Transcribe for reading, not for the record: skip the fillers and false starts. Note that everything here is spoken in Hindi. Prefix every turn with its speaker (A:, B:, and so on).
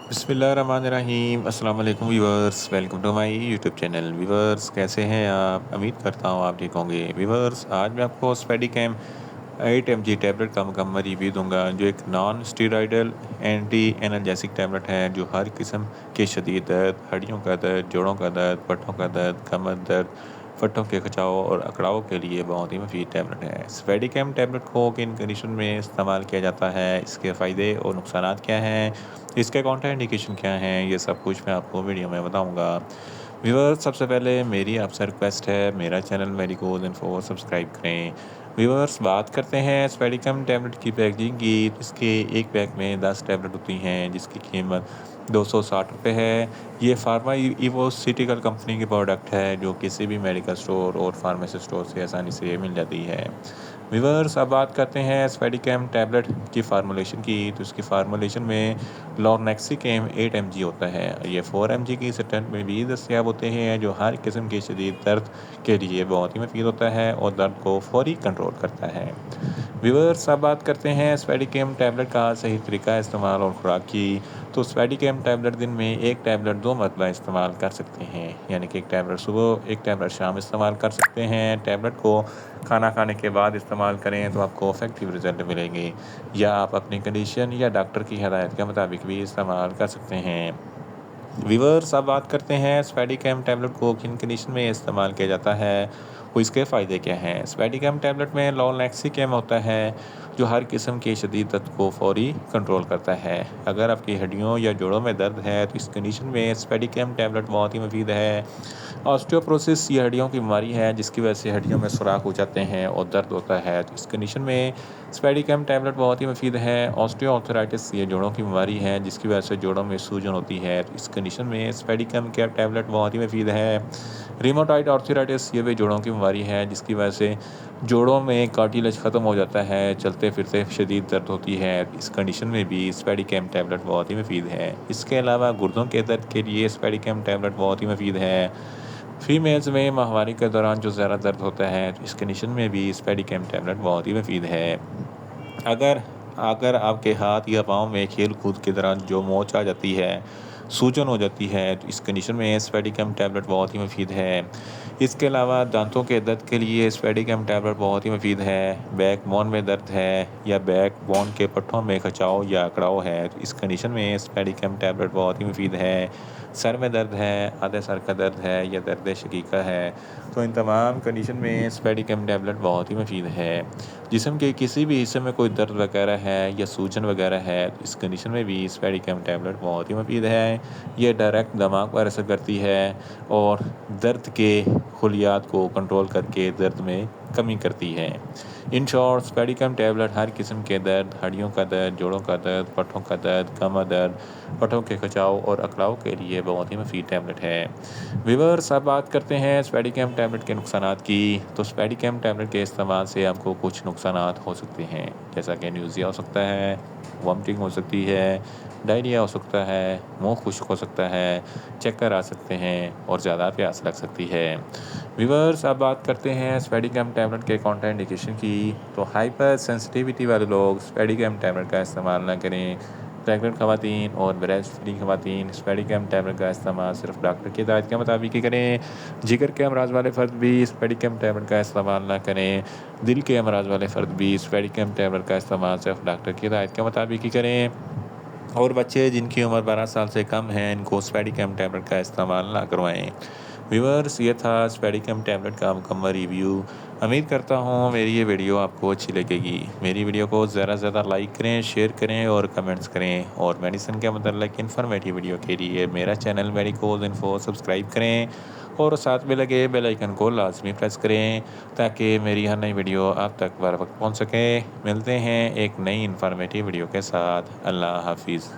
A: बिस्मिल्लाहिर्रहमानिर्रहीम अस्सलाम वालेकुम viewers, welcome to my YouTube channel. Viewers, कैसे हैं आप? उम्मीद करता हूँ आप ठीक होंगे। व्यूअर्स, आज मैं आपको स्पेडिकेम 8 mg टैबलेट का मुकम्मल रिव्यू दूंगा, जो एक non steroidal anti analgesic tablet है, जो हर किस्म के शदीद दर्द, हड्डियों का दर्द, जोड़ों का दर्द, पट्टों का दर्द, कमर दर्द, फट्टों के खिंचाव और अकड़ाव के लिए बहुत ही मुफीद टैबलेट है। स्पेडिकेम टैबलेट को किन कंडीशन में इस्तेमाल किया जाता है, इसके फ़ायदे और नुकसान क्या हैं, इसके काउंटर इंडिकेशन क्या हैं, ये सब कुछ मैं आपको वीडियो में बताऊंगा। व्यूअर्स, सबसे पहले मेरी आपसे रिक्वेस्ट है, मेरा चैनल मेडिकोज इन्फो सब्सक्राइब करें। व्यूअर्स, बात करते हैं स्पेडिकम टैबलेट की पैकेजिंग की। इसके एक पैक में 10 टैबलेट होती हैं, जिसकी कीमत 260 रुपये है। ये फार्मा इवोसिटिकल कंपनी की प्रोडक्ट है, जो किसी भी मेडिकल स्टोर और फार्मेसी स्टोर से आसानी से मिल जाती है। व्यूअर्स, अब बात करते हैं स्पेडिकेम टैबलेट की फार्मूलेशन की। तो इसकी फार्मूलेशन में लॉर्नेक्सिकेम 8 mg होता है। ये 4 mg की स्ट्रेंथ में भी दस्तियाब होते हैं, जो हर किस्म के शदीद दर्द के लिए बहुत ही मुफीद होता है और दर्द को फौरी कंट्रोल करता है। व्यूअर्स, अब बात करते हैं स्पेडिकेम टैबलेट का सही तरीका इस्तेमाल और खुराक की। तो स्पेडिकेम टैबलेट दिन में एक टैबलेट 2 मरतबा इस्तेमाल कर सकते हैं, यानी कि एक टैबलेट सुबह, एक टैबलेट शाम इस्तेमाल कर सकते हैं। टैबलेट को खाना खाने के बाद इस्तेमाल करें तो आपको इफेक्टिव रिजल्ट मिलेंगे, या आप अपनी कंडीशन या डॉक्टर की हिदायत के मुताबिक भी इस्तेमाल कर सकते हैं। व्यूअर्स, अब बात करते हैं स्पेडिकेम टैबलेट को किन कंडीशन में इस्तेमाल किया जाता है और इसके फ़ायदे क्या हैं। स्पेडिकेम टैबलेट में लॉर्नेक्सिकेम होता है, जो हर किस्म के शदीद दर्द को फौरी कंट्रोल करता है। अगर आपकी हड्डियों या जोड़ों में दर्द है तो इस कंडीशन में स्पेडिकेम टैबलेट बहुत ही मुफीद है। ऑस्टियोप्रोसिस ये हड्डियों की बीमारी है, जिसकी वजह से हड्डियों में सुराख हो जाते हैं और दर्द होता है, तो इस कंडीशन में स्पेडिकेम टैबलेट बहुत ही मुफीद है। ऑस्टियोआर्थराइटिस ये जोड़ों की बीमारी है, जिसकी वजह से जोड़ों में सूजन होती है, तो इस कंडीशन में स्पेडिकेम के टैबलेट बहुत ही मुफीद है। रीमाटॉइड आर्थराइटिस ये भी जोड़ों की बीमारी है, जिसकी वजह से जोड़ों में कार्टिलेज ख़त्म हो जाता है, चलते फिरते शदीद दर्द होती है। इस कंडीशन में भी स्पेडिकेम टैबलेट बहुत ही मुफीद है। इसके अलावा गुर्दों के दर्द के लिए स्पेडिकेम टैबलेट बहुत ही मुफीद है। फीमेल्स में माहवारी के दौरान जो ज़्यादा दर्द होता है, तो इस कंडीशन में भी स्पेडिकेम टैबलेट बहुत ही मुफीद है। अगर अगर आपके हाथ या पाँव में खेल कूद के दौरान जो मोच आ जाती है, सूजन हो जाती है, तो इस कंडीशन में स्पेडिकेम टैबलेट बहुत ही मुफीद है। इसके अलावा दांतों के दर्द के लिए स्पेडिकेम टैबलेट बहुत ही मुफीद है। बैक बोन में दर्द है या बैक बोन के पट्टों में खिंचाव या अकड़ाव है, तो इस कंडीशन में स्पेडिकेम टैबलेट बहुत ही मुफीद है। सर में दर्द है, आधे सर का दर्द है या दर्द शकीका है, तो इन तमाम कंडीशन में स्पेडिकेम टैबलेट बहुत ही मुफीद है। जिस्म के किसी भी हिस्से में कोई दर्द वगैरह है या सूजन वगैरह है, तो इस कंडीशन में भी स्पेडिकेम टैबलेट बहुत ही मुफीद है। ये डायरेक्ट दिमाग पर असर करती है और दर्द के खुलियात को कंट्रोल करके दर्द में कमी करती है। इन शॉर्ट, स्पेडिकम टैबलेट हर किस्म के दर्द, हड्डियों का दर्द, जोड़ों का दर्द, पट्टों का दर्द, कमर दर्द, पट्टों के खिंचाव और अकड़ाव के लिए बहुत ही मुफीद टैबलेट है। व्यूअर्स, अब बात करते हैं स्पेडिकम टैबलेट के नुकसानात की। तो स्पेडिकम टैबलेट के इस्तेमाल से आपको कुछ नुकसानात हो सकते हैं, जैसा कि न्यूज़िया हो सकता है, वॉमिटिंग हो सकती है, डायरिया हो सकता है, मुंह खुश्क हो सकता है, चक्कर आ सकते हैं और ज़्यादा प्यास लग सकती है। व्यूअर्स, अब बात करते हैं स्पेडिकम टैबलेट के काउंटर इंडिकेशन की। तो हाइपर सेंसिटिविटी वाले लोग स्पेडिकम टैबलेट का इस्तेमाल ना करें। प्रेग्नेंट खवातीन और ब्रेस्ट फीडिंग खवातीन स्पेडिकम टैबलेट का इस्तेमाल सिर्फ डॉक्टर की हिदायत के मुताबिक ही करें। जिगर के अमराज वाले फ़र्द भी स्पेडिकम टैबलेट का इस्तेमाल ना करें। दिल के अमराज वाले फ़र्द भी स्पेडिकम टैबलेट का इस्तेमाल सिर्फ डॉक्टर की हिदायत के मुताबिक ही करें। और बच्चे जिनकी उम्र 12 साल से कम है, इनको स्पेडिकम टैबलेट का इस्तेमाल ना करवाएं। व्यूअर्स, ये था स्पेडिकम टैबलेट का मुकम्मल रिव्यू। उम्मीद करता हूँ मेरी ये वीडियो आपको अच्छी लगेगी। मेरी वीडियो को ज़्यादा से ज़्यादा लाइक करें, शेयर करें और कमेंट्स करें। और मेडिसिन के मतलब इन्फॉर्मेटिव वीडियो के लिए मेरा चैनल मेडिकोज इन्फो सब्सक्राइब करें और साथ में लगे बेल आइकन को लाजमी प्रेस करें, ताकि मेरी हर नई वीडियो आप तक बर वक्त पहुँच सके। मिलते हैं एक नई इन्फॉर्मेटिव वीडियो के साथ। अल्लाह हाफिज़।